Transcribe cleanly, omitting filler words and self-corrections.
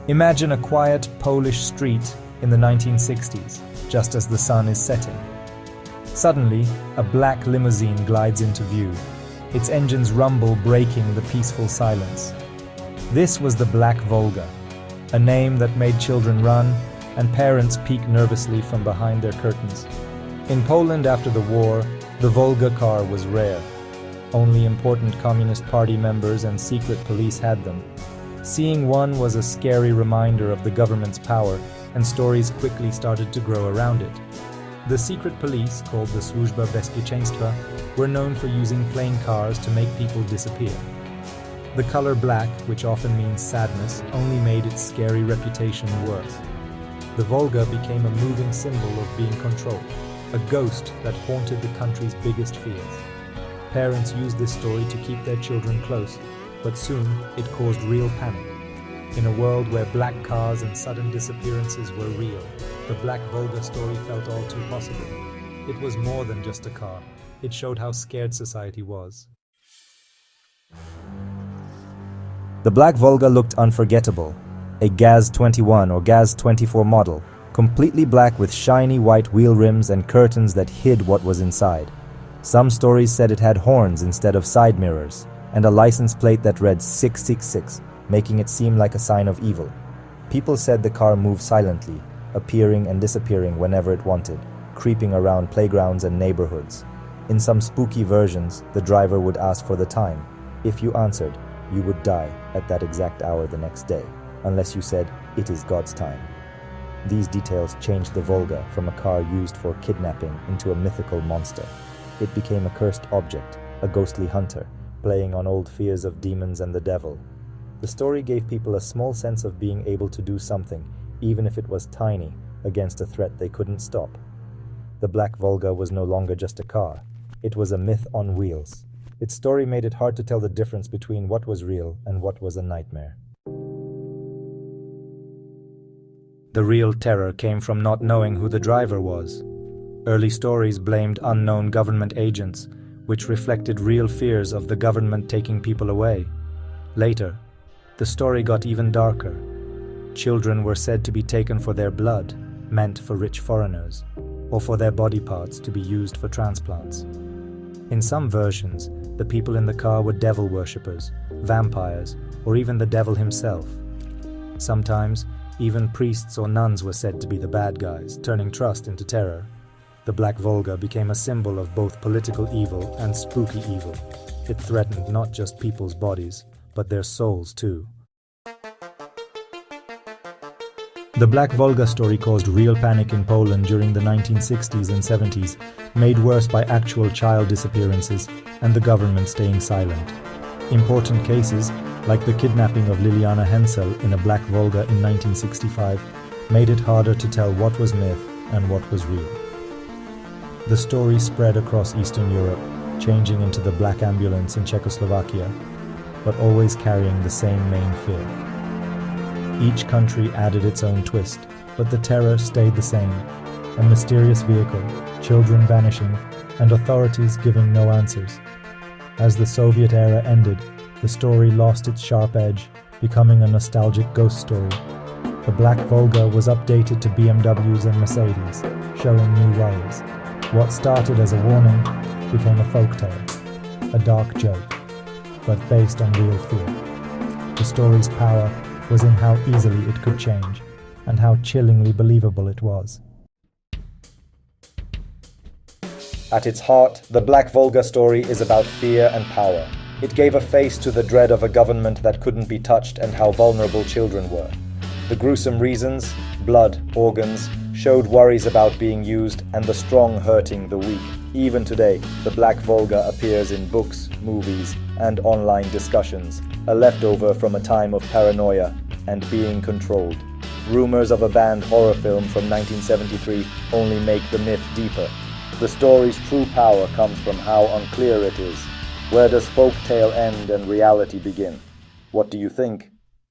Imagine a quiet Polish street in the 1960s, just as the sun is setting. Suddenly, a black limousine glides into view, its engines rumble breaking the peaceful silence. This was the Black Volga, a name that made children run and parents peek nervously from behind their curtains. In Poland after the war, the Volga car was rare. Only important Communist Party members and secret police had them. Seeing one was a scary reminder of the government's power, and stories quickly started to grow around it. The secret police, called the Służba Bezpieczeństwa, were known for using plain cars to make people disappear. The color black, which often means sadness, only made its scary reputation worse. The Volga became a moving symbol of being controlled, a ghost that haunted the country's biggest fears. Parents used this story to keep their children close, but soon it caused real panic. In a world where black cars and sudden disappearances were real, the Black Volga story felt all too possible. It was more than just a car. It showed how scared society was. The Black Volga looked unforgettable. A Gaz-21 or Gaz-24 model, completely black with shiny white wheel rims and curtains that hid what was inside. Some stories said it had horns instead of side mirrors, and a license plate that read 666, making it seem like a sign of evil. People said the car moved silently, appearing and disappearing whenever it wanted, creeping around playgrounds and neighborhoods. In some spooky versions, the driver would ask for the time. If you answered, you would die at that exact hour the next day, unless you said, "It is God's time." These details changed the Volga from a car used for kidnapping into a mythical monster. It became a cursed object, a ghostly hunter, playing on old fears of demons and the devil. The story gave people a small sense of being able to do something, even if it was tiny, against a threat they couldn't stop. The Black Volga was no longer just a car. It was a myth on wheels. Its story made it hard to tell the difference between what was real and what was a nightmare. The real terror came from not knowing who the driver was. Early stories blamed unknown government agents, which reflected real fears of the government taking people away. Later, the story got even darker. Children were said to be taken for their blood, meant for rich foreigners, or for their body parts to be used for transplants. In some versions, the people in the car were devil worshippers, vampires, or even the devil himself. Sometimes, even priests or nuns were said to be the bad guys, turning trust into terror. The Black Volga became a symbol of both political evil and spooky evil. It threatened not just people's bodies, but their souls too. The Black Volga story caused real panic in Poland during the 1960s and 70s, made worse by actual child disappearances and the government staying silent. Important cases, like the kidnapping of Liliana Hensel in a Black Volga in 1965, made it harder to tell what was myth and what was real. The story spread across Eastern Europe, changing into the Black Ambulance in Czechoslovakia, but always carrying the same main fear. Each country added its own twist, but the terror stayed the same. A mysterious vehicle, children vanishing, and authorities giving no answers. As the Soviet era ended, the story lost its sharp edge, becoming a nostalgic ghost story. The Black Volga was updated to BMWs and Mercedes, showing new ways. What started as a warning became a folktale, a dark joke, but based on real fear. The story's power was in how easily it could change, and how chillingly believable it was. At its heart, the Black Volga story is about fear and power. It gave a face to the dread of a government that couldn't be touched and how vulnerable children were. The gruesome reasons, blood, organs, showed worries about being used and the strong hurting the weak. Even today, the Black Volga appears in books, movies, and online discussions, a leftover from a time of paranoia and being controlled. Rumors of a banned horror film from 1973 only make the myth deeper. The story's true power comes from how unclear it is. Where does folktale end and reality begin? What do you think?